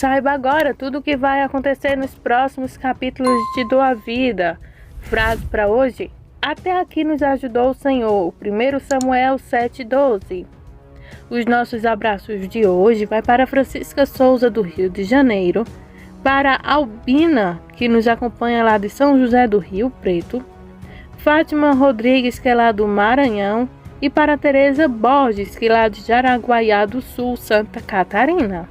Saiba agora tudo o que vai acontecer nos próximos capítulos de Te Dou a Vida. Frase para hoje: até aqui nos ajudou o Senhor. 1 Samuel 7:12. Os nossos abraços de hoje vai para Francisca Souza, do Rio de Janeiro, para Albina, que nos acompanha lá de São José do Rio Preto, Fátima Rodrigues, que é lá do Maranhão, e para Tereza Borges, que é lá de Jaraguaiá do Sul, Santa Catarina.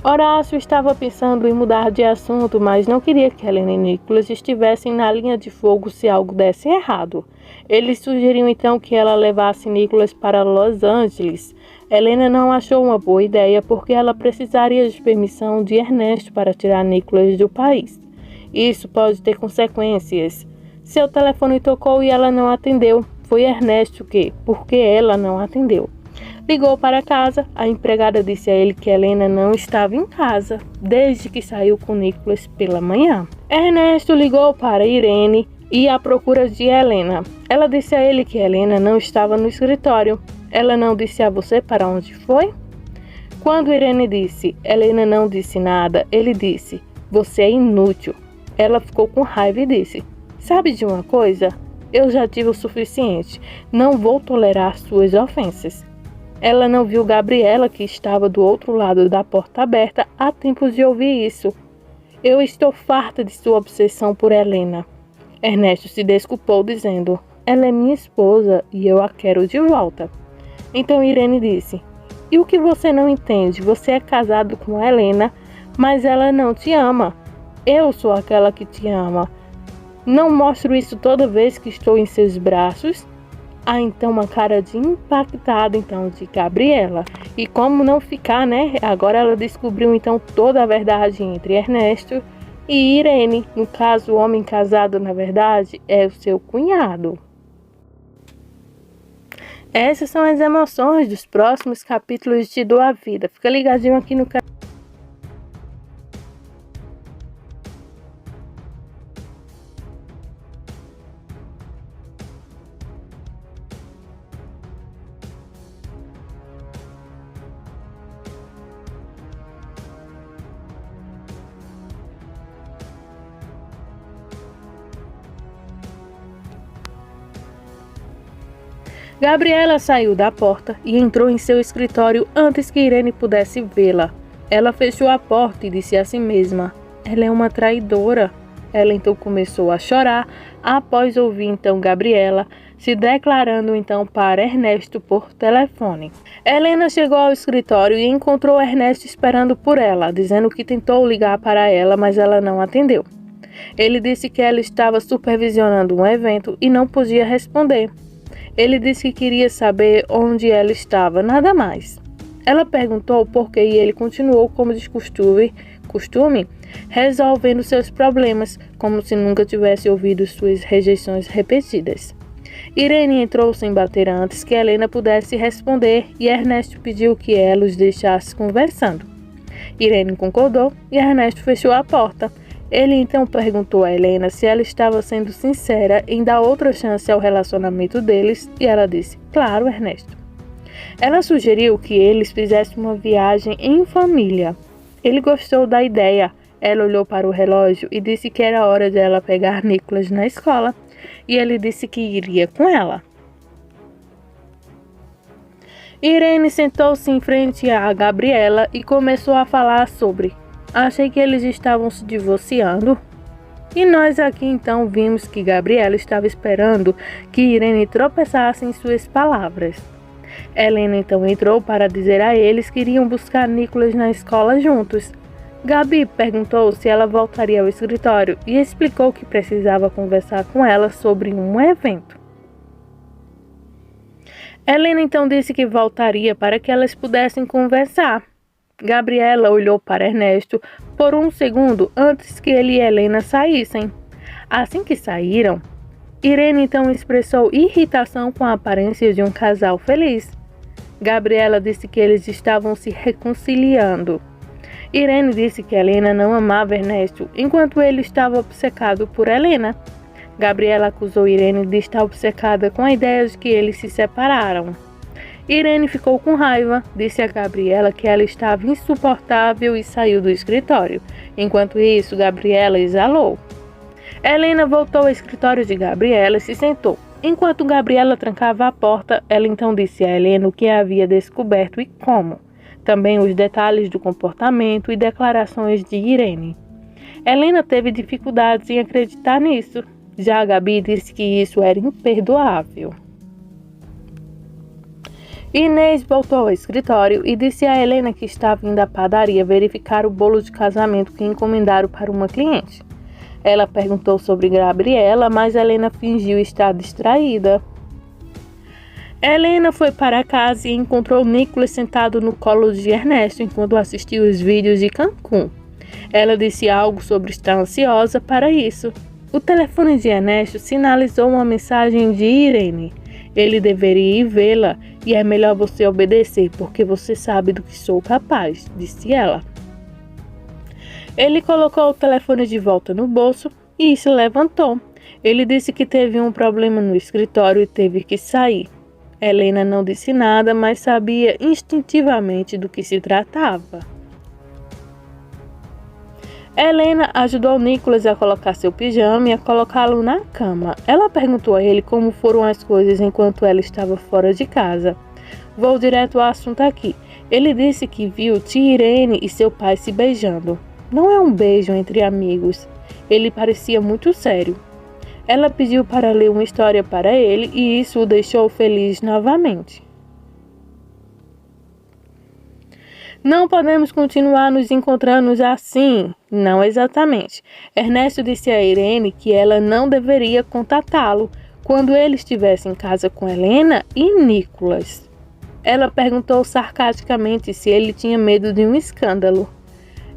Horácio estava pensando em mudar de assunto, mas não queria que Helena e Nicholas estivessem na linha de fogo se algo desse errado. Ele sugeriu então que ela levasse Nicholas para Los Angeles. Helena não achou uma boa ideia porque ela precisaria de permissão de Ernesto para tirar Nicholas do país. Isso pode ter consequências. Seu telefone tocou e ela não atendeu. Foi Ernesto porque ela não atendeu. Ligou para casa, a empregada disse a ele que Helena não estava em casa, desde que saiu com Nicholas pela manhã. Ernesto ligou para Irene e à procura de Helena. Ela disse a ele que Helena não estava no escritório. Ela não disse a você para onde foi? Quando Irene disse, Helena não disse nada, ele disse, você é inútil. Ela ficou com raiva e disse, sabe de uma coisa? Eu já tive o suficiente, não vou tolerar suas ofensas. Ela não viu Gabriela, que estava do outro lado da porta aberta, a tempo de ouvir isso. Eu estou farta de sua obsessão por Helena. Ernesto se desculpou, dizendo, ela é minha esposa e eu a quero de volta. Então Irene disse, e o que você não entende? Você é casado com Helena, mas ela não te ama. Eu sou aquela que te ama. Não mostro isso toda vez que estou em seus braços? Há então uma cara de impactada então de Gabriela. E como não ficar, né? Agora ela descobriu então toda a verdade entre Ernesto e Irene. No caso, o homem casado, na verdade, é o seu cunhado. Essas são as emoções dos próximos capítulos de Te Dou a Vida. Fica ligadinho aqui no canal. Gabriela saiu da porta e entrou em seu escritório antes que Irene pudesse vê-la. Ela fechou a porta e disse a si mesma, ela é uma traidora. Ela então começou a chorar após ouvir então Gabriela se declarando então para Ernesto por telefone. Helena chegou ao escritório e encontrou Ernesto esperando por ela, dizendo que tentou ligar para ela, mas ela não atendeu. Ele disse que ela estava supervisionando um evento e não podia responder. Ele disse que queria saber onde ela estava, nada mais. Ela perguntou por que e ele continuou como de costume, resolvendo seus problemas, como se nunca tivesse ouvido suas rejeições repetidas. Irene entrou sem bater antes que Helena pudesse responder e Ernesto pediu que ela os deixasse conversando. Irene concordou e Ernesto fechou a porta. Ele então perguntou a Helena se ela estava sendo sincera em dar outra chance ao relacionamento deles e ela disse, claro, Ernesto. Ela sugeriu que eles fizessem uma viagem em família. Ele gostou da ideia. Ela olhou para o relógio e disse que era hora de ela pegar Nicholas na escola e ele disse que iria com ela. Irene sentou-se em frente a Gabriela e começou a falar sobre achei que eles estavam se divorciando. E nós aqui então vimos que Gabriela estava esperando que Irene tropeçasse em suas palavras. Helena então entrou para dizer a eles que iriam buscar Nicholas na escola juntos. Gabi perguntou se ela voltaria ao escritório e explicou que precisava conversar com ela sobre um evento. Helena então disse que voltaria para que elas pudessem conversar. Gabriela olhou para Ernesto por um segundo antes que ele e Helena saíssem. Assim que saíram, Irene então expressou irritação com a aparência de um casal feliz. Gabriela disse que eles estavam se reconciliando. Irene disse que Helena não amava Ernesto, enquanto ele estava obcecado por Helena. Gabriela acusou Irene de estar obcecada com a ideia de que eles se separaram. Irene ficou com raiva, disse a Gabriela que ela estava insuportável e saiu do escritório. Enquanto isso, Gabriela exalou. Helena voltou ao escritório de Gabriela e se sentou. Enquanto Gabriela trancava a porta, ela então disse a Helena o que havia descoberto e como. Também os detalhes do comportamento e declarações de Irene. Helena teve dificuldades em acreditar nisso. Já a Gabi disse que isso era imperdoável. Inês voltou ao escritório e disse a Helena que estava indo à padaria verificar o bolo de casamento que encomendaram para uma cliente. Ela perguntou sobre Gabriela, mas Helena fingiu estar distraída. Helena foi para casa e encontrou Nicolas sentado no colo de Ernesto enquanto assistia os vídeos de Cancún. Ela disse algo sobre estar ansiosa para isso. O telefone de Ernesto sinalizou uma mensagem de Irene. Ele deveria ir vê-la e é melhor você obedecer porque você sabe do que sou capaz, disse ela. Ele colocou o telefone de volta no bolso e se levantou. Ele disse que teve um problema no escritório e teve que sair. Helena não disse nada, mas sabia instintivamente do que se tratava. Helena ajudou Nicolas a colocar seu pijama e a colocá-lo na cama. Ela perguntou a ele como foram as coisas enquanto ela estava fora de casa. Vou direto ao assunto aqui. Ele disse que viu tia Irene e seu pai se beijando. Não é um beijo entre amigos. Ele parecia muito sério. Ela pediu para ler uma história para ele e isso o deixou feliz novamente. Não podemos continuar nos encontrando assim. Não exatamente. Ernesto disse a Irene que ela não deveria contatá-lo quando ele estivesse em casa com Helena e Nicolas. Ela perguntou sarcasticamente se ele tinha medo de um escândalo.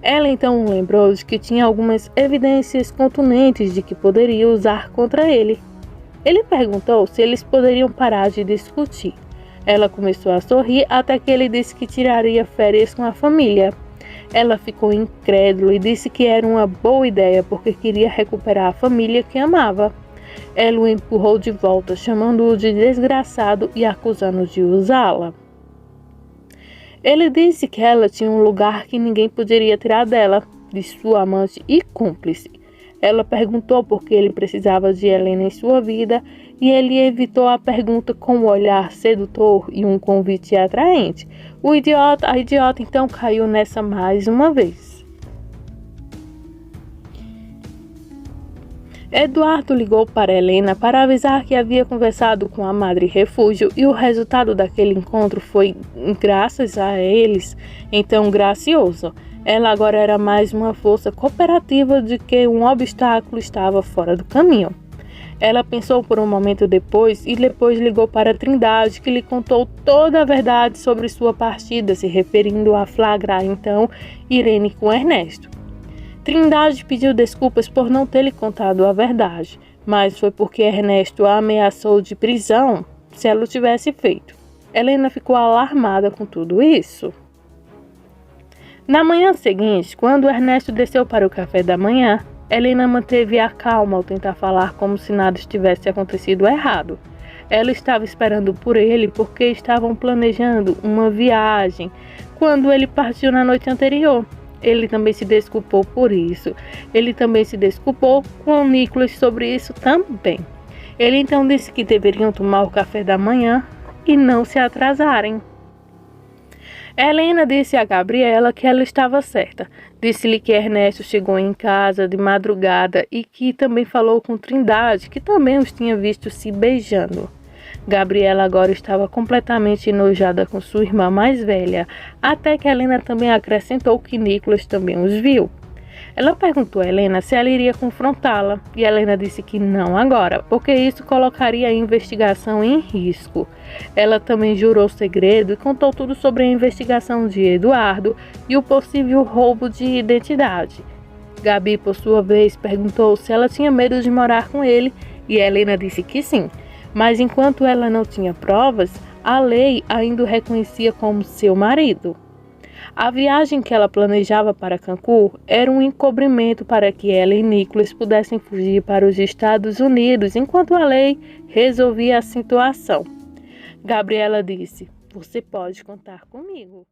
Ela então lembrou de que tinha algumas evidências contundentes de que poderia usar contra ele. Ele perguntou se eles poderiam parar de discutir. Ela começou a sorrir até que ele disse que tiraria férias com a família. Ela ficou incrédula e disse que era uma boa ideia porque queria recuperar a família que amava. Ela o empurrou de volta, chamando-o de desgraçado e acusando-o de usá-la. Ele disse que ela tinha um lugar que ninguém poderia tirar dela, de sua amante e cúmplice. Ela perguntou por que ele precisava de Helena em sua vida e ele evitou a pergunta com um olhar sedutor e um convite atraente. A idiota então caiu nessa mais uma vez. Eduardo ligou para Helena para avisar que havia conversado com a Madre Refúgio e o resultado daquele encontro foi, graças a eles, então gracioso. Ela agora era mais uma força cooperativa de que um obstáculo estava fora do caminho. Ela pensou por um momento depois e depois ligou para Trindade, que lhe contou toda a verdade sobre sua partida, se referindo a flagrar então Irene com Ernesto. Trindade pediu desculpas por não ter lhe contado a verdade, mas foi porque Ernesto a ameaçou de prisão se ela o tivesse feito. Helena ficou alarmada com tudo isso. Na manhã seguinte, quando Ernesto desceu para o café da manhã, Helena manteve a calma ao tentar falar como se nada estivesse acontecido errado. Ela estava esperando por ele porque estavam planejando uma viagem quando ele partiu na noite anterior. Ele também se desculpou por isso. Ele também se desculpou com o Nicolas sobre isso também. Ele então disse que deveriam tomar o café da manhã e não se atrasarem. Helena disse a Gabriela que ela estava certa. Disse-lhe que Ernesto chegou em casa de madrugada e que também falou com Trindade, que também os tinha visto se beijando. Gabriela agora estava completamente enojada com sua irmã mais velha, até que Helena também acrescentou que Nicolas também os viu. Ela perguntou a Helena se ela iria confrontá-la, e Helena disse que não agora, porque isso colocaria a investigação em risco. Ela também jurou segredo e contou tudo sobre a investigação de Eduardo e o possível roubo de identidade. Gabi, por sua vez, perguntou se ela tinha medo de morar com ele, e Helena disse que sim. Mas enquanto ela não tinha provas, a lei ainda o reconhecia como seu marido. A viagem que ela planejava para Cancún era um encobrimento para que ela e Nicolas pudessem fugir para os Estados Unidos enquanto a lei resolvia a situação. Gabriela disse: Você pode contar comigo.